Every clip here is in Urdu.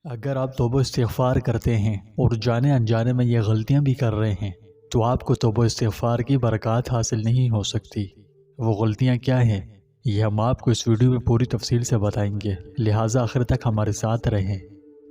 اگر آپ توبہ استغفار کرتے ہیں اور جانے انجانے میں یہ غلطیاں بھی کر رہے ہیں تو آپ کو توبہ استغفار کی برکات حاصل نہیں ہو سکتی۔ وہ غلطیاں کیا ہیں یہ ہم آپ کو اس ویڈیو میں پوری تفصیل سے بتائیں گے، لہٰذا آخر تک ہمارے ساتھ رہیں۔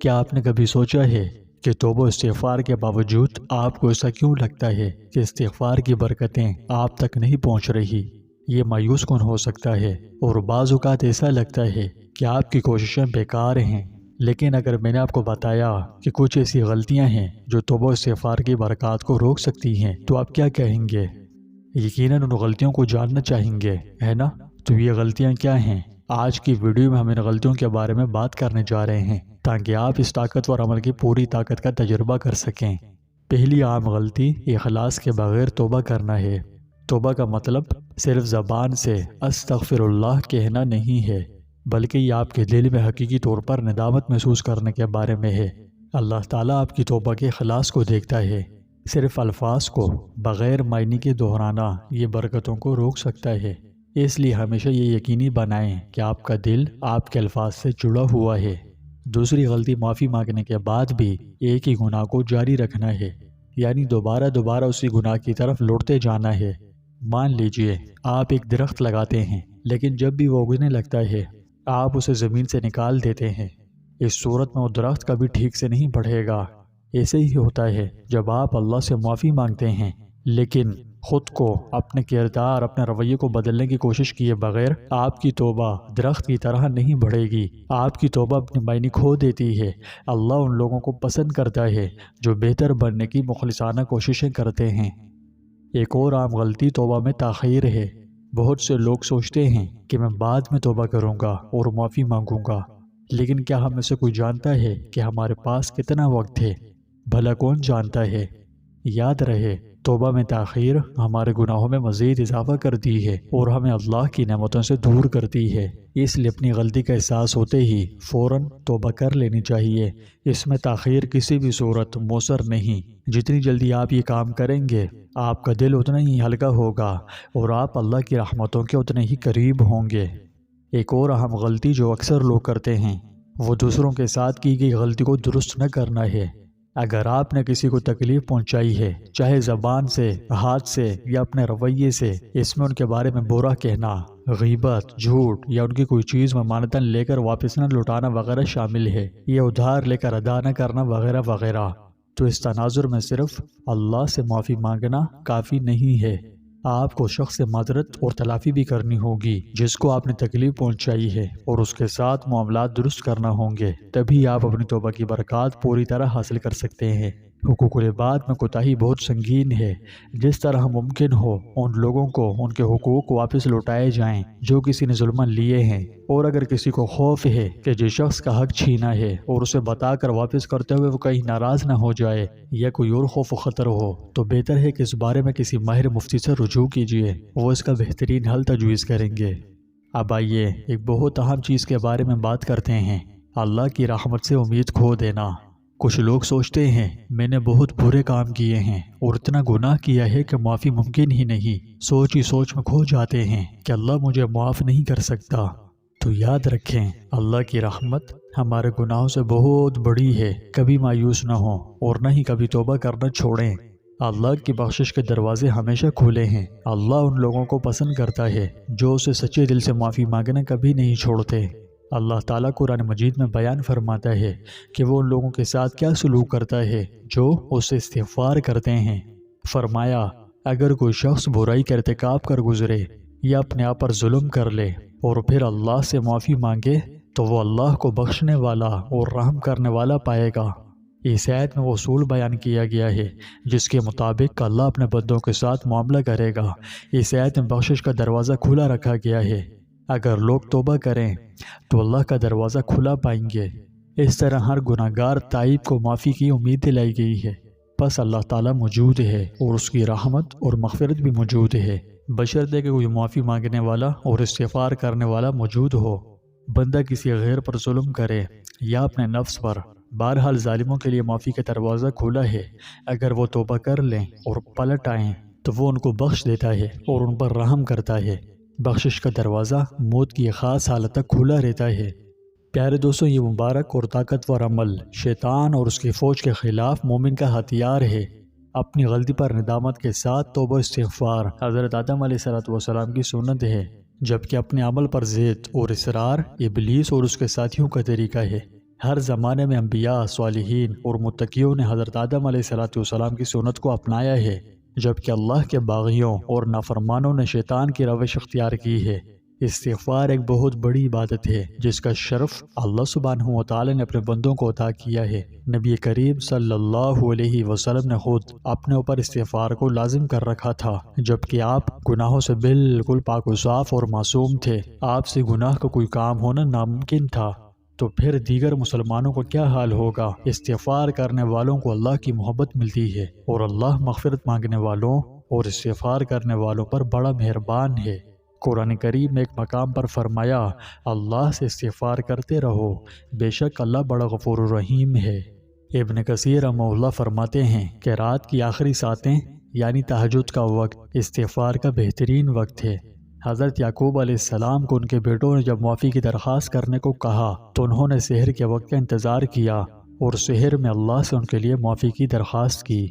کیا آپ نے کبھی سوچا ہے کہ توبہ استغفار کے باوجود آپ کو ایسا کیوں لگتا ہے کہ استغفار کی برکتیں آپ تک نہیں پہنچ رہی؟ یہ مایوس کن ہو سکتا ہے اور بعض اوقات ایسا لگتا ہے کہ آپ کی کوششیں بیکار ہیں۔ لیکن اگر میں نے آپ کو بتایا کہ کچھ ایسی غلطیاں ہیں جو توبہ استغفار کی برکات کو روک سکتی ہیں تو آپ کیا کہیں گے؟ یقیناً ان غلطیوں کو جاننا چاہیں گے، ہے نا؟ تو یہ غلطیاں کیا ہیں؟ آج کی ویڈیو میں ہم ان غلطیوں کے بارے میں بات کرنے جا رہے ہیں تاکہ آپ اس طاقتور عمل کی پوری طاقت کا تجربہ کر سکیں۔ پہلی عام غلطی اخلاص کے بغیر توبہ کرنا ہے۔ توبہ کا مطلب صرف زبان سے استغفر اللہ کہنا نہیں ہے، بلکہ یہ آپ کے دل میں حقیقی طور پر ندامت محسوس کرنے کے بارے میں ہے۔ اللہ تعالیٰ آپ کی توبہ کے اخلاص کو دیکھتا ہے۔ صرف الفاظ کو بغیر معنی کے دہرانا یہ برکتوں کو روک سکتا ہے۔ اس لیے ہمیشہ یہ یقینی بنائیں کہ آپ کا دل آپ کے الفاظ سے جڑا ہوا ہے۔ دوسری غلطی معافی مانگنے کے بعد بھی ایک ہی گناہ کو جاری رکھنا ہے، یعنی دوبارہ اسی گناہ کی طرف لوٹتے جانا ہے۔ مان لیجئے آپ ایک درخت لگاتے ہیں، لیکن جب بھی وہ اگنے لگتا ہے آپ اسے زمین سے نکال دیتے ہیں۔ اس صورت میں وہ درخت کبھی ٹھیک سے نہیں بڑھے گا۔ ایسے ہی ہوتا ہے جب آپ اللہ سے معافی مانگتے ہیں لیکن خود کو، اپنے کردار، اپنے رویے کو بدلنے کی کوشش کیے بغیر آپ کی توبہ درخت کی طرح نہیں بڑھے گی۔ آپ کی توبہ اپنی معنی کھو دیتی ہے۔ اللہ ان لوگوں کو پسند کرتا ہے جو بہتر بننے کی مخلصانہ کوششیں کرتے ہیں۔ ایک اور عام غلطی توبہ میں تاخیر ہے۔ بہت سے لوگ سوچتے ہیں کہ میں بعد میں توبہ کروں گا اور معافی مانگوں گا، لیکن کیا ہم میں سے کوئی جانتا ہے کہ ہمارے پاس کتنا وقت ہے؟ بھلا کون جانتا ہے؟ یاد رہے، توبہ میں تاخیر ہمارے گناہوں میں مزید اضافہ کرتی ہے اور ہمیں اللہ کی نعمتوں سے دور کرتی ہے۔ اس لیے اپنی غلطی کا احساس ہوتے ہی فوراً توبہ کر لینی چاہیے۔ اس میں تاخیر کسی بھی صورت مؤثر نہیں۔ جتنی جلدی آپ یہ کام کریں گے آپ کا دل اتنا ہی ہلکا ہوگا اور آپ اللہ کی رحمتوں کے اتنے ہی قریب ہوں گے۔ ایک اور اہم غلطی جو اکثر لوگ کرتے ہیں وہ دوسروں کے ساتھ کی گئی غلطی کو درست نہ کرنا ہے۔ اگر آپ نے کسی کو تکلیف پہنچائی ہے، چاہے زبان سے، ہاتھ سے یا اپنے رویے سے، اس میں ان کے بارے میں برا کہنا، غیبت، جھوٹ یا ان کی کوئی چیز ممانتاً لے کر واپس نہ لوٹانا وغیرہ شامل ہے، یا ادھار لے کر ادا نہ کرنا وغیرہ وغیرہ، تو اس تناظر میں صرف اللہ سے معافی مانگنا کافی نہیں ہے۔ آپ کو شخص سے معذرت اور تلافی بھی کرنی ہوگی جس کو آپ نے تکلیف پہنچائی ہے، اور اس کے ساتھ معاملات درست کرنا ہوں گے، تبھی آپ اپنی توبہ کی برکات پوری طرح حاصل کر سکتے ہیں۔ حقوق العباد میں کوتاہی بہت سنگین ہے۔ جس طرح ممکن ہو ان لوگوں کو ان کے حقوق واپس لوٹائے جائیں جو کسی نے ظلماً لیے ہیں، اور اگر کسی کو خوف ہے کہ جس شخص کا حق چھینا ہے اور اسے بتا کر واپس کرتے ہوئے وہ کہیں ناراض نہ ہو جائے یا کوئی اور خوف و خطر ہو، تو بہتر ہے کہ اس بارے میں کسی ماہر مفتی سے رجوع کیجیے، وہ اس کا بہترین حل تجویز کریں گے۔ اب آئیے ایک بہت اہم چیز کے بارے میں بات کرتے ہیں، اللہ کی رحمت سے امید کھو دینا۔ کچھ لوگ سوچتے ہیں میں نے بہت برے کام کیے ہیں اور اتنا گناہ کیا ہے کہ معافی ممکن ہی نہیں، سوچ ہی سوچ میں کھو جاتے ہیں کہ اللہ مجھے معاف نہیں کر سکتا۔ تو یاد رکھیں، اللہ کی رحمت ہمارے گناہوں سے بہت بڑی ہے۔ کبھی مایوس نہ ہوں اور نہ ہی کبھی توبہ کرنا چھوڑیں۔ اللہ کی بخشش کے دروازے ہمیشہ کھلے ہیں۔ اللہ ان لوگوں کو پسند کرتا ہے جو اسے سچے دل سے معافی مانگنا کبھی نہیں چھوڑتے۔ اللہ تعالیٰ قرآن مجید میں بیان فرماتا ہے کہ وہ ان لوگوں کے ساتھ کیا سلوک کرتا ہے جو اس سے استغفار کرتے ہیں۔ فرمایا، اگر کوئی شخص برائی کا ارتکاب کر گزرے یا اپنے آپ پر ظلم کر لے اور پھر اللہ سے معافی مانگے تو وہ اللہ کو بخشنے والا اور رحم کرنے والا پائے گا۔ اس آیت میں وہ اصول بیان کیا گیا ہے جس کے مطابق اللہ اپنے بندوں کے ساتھ معاملہ کرے گا۔ اس آیت میں بخشش کا دروازہ کھلا رکھا گیا ہے۔ اگر لوگ توبہ کریں تو اللہ کا دروازہ کھلا پائیں گے۔ اس طرح ہر گناہ گار تائب کو معافی کی امید دلائی گئی ہے۔ بس اللہ تعالیٰ موجود ہے اور اس کی رحمت اور مغفرت بھی موجود ہے، بشرطے کہ کوئی معافی مانگنے والا اور استغفار کرنے والا موجود ہو۔ بندہ کسی غیر پر ظلم کرے یا اپنے نفس پر، بہرحال ظالموں کے لیے معافی کا دروازہ کھلا ہے۔ اگر وہ توبہ کر لیں اور پلٹ آئیں تو وہ ان کو بخش دیتا ہے اور ان پر رحم کرتا ہے۔ بخشش کا دروازہ موت کی خاص حالت تک کھلا رہتا ہے۔ پیارے دوستوں، یہ مبارک اور طاقتور عمل شیطان اور اس کی فوج کے خلاف مومن کا ہتھیار ہے۔ اپنی غلطی پر ندامت کے ساتھ توبہ استغفار حضرت آدم علیہ السلام کی سنت ہے، جبکہ اپنے عمل پر ضد اور اصرار ابلیس اور اس کے ساتھیوں کا طریقہ ہے۔ ہر زمانے میں انبیاء، صالحین اور متقیوں نے حضرت آدم علیہ السلام کی سنت کو اپنایا ہے، جبکہ اللہ کے باغیوں اور نافرمانوں نے شیطان کی روش اختیار کی ہے۔ استغفار ایک بہت بڑی عبادت ہے جس کا شرف اللہ سبحانہ و تعالی نے اپنے بندوں کو عطا کیا ہے۔ نبی کریم صلی اللہ علیہ وسلم نے خود اپنے اوپر استغفار کو لازم کر رکھا تھا، جبکہ آپ گناہوں سے بالکل پاک و صاف اور معصوم تھے۔ آپ سے گناہ کا کوئی کام ہونا ناممکن تھا، تو پھر دیگر مسلمانوں کو کیا حال ہوگا؟ استغفار کرنے والوں کو اللہ کی محبت ملتی ہے، اور اللہ مغفرت مانگنے والوں اور استغفار کرنے والوں پر بڑا مہربان ہے۔ قرآن کریم میں ایک مقام پر فرمایا، اللہ سے استغفار کرتے رہو، بے شک اللہ بڑا غفور الرحیم ہے۔ ابن کثیر رحمہ اللہ فرماتے ہیں کہ رات کی آخری ساعتیں یعنی تہجد کا وقت استغفار کا بہترین وقت ہے۔ حضرت یعقوب علیہ السلام کو ان کے بیٹوں نے جب معافی کی درخواست کرنے کو کہا تو انہوں نے سحر کے وقت کا انتظار کیا اور سحر میں اللہ سے ان کے لیے معافی کی درخواست کی۔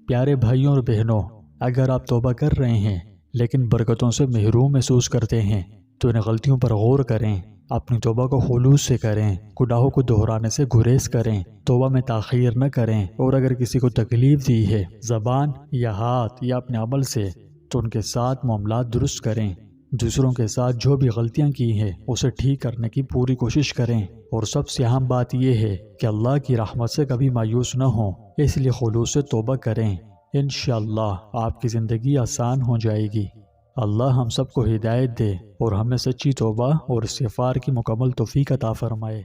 پیارے بھائیوں اور بہنوں، اگر آپ توبہ کر رہے ہیں لیکن برکتوں سے محروم محسوس کرتے ہیں تو ان غلطیوں پر غور کریں، اپنی توبہ کو خلوص سے کریں، گناہوں کو دہرانے سے گریز کریں، توبہ میں تاخیر نہ کریں، اور اگر کسی کو تکلیف دی ہے زبان یا ہاتھ یا اپنے عمل سے تو ان کے ساتھ معاملات درست کریں۔ دوسروں کے ساتھ جو بھی غلطیاں کی ہیں اسے ٹھیک کرنے کی پوری کوشش کریں، اور سب سے اہم بات یہ ہے کہ اللہ کی رحمت سے کبھی مایوس نہ ہوں، اس لیے خلوص سے توبہ کریں۔ انشاءاللہ آپ کی زندگی آسان ہو جائے گی۔ اللہ ہم سب کو ہدایت دے اور ہمیں سچی توبہ اور استغفار کی مکمل توفیق عطا فرمائے۔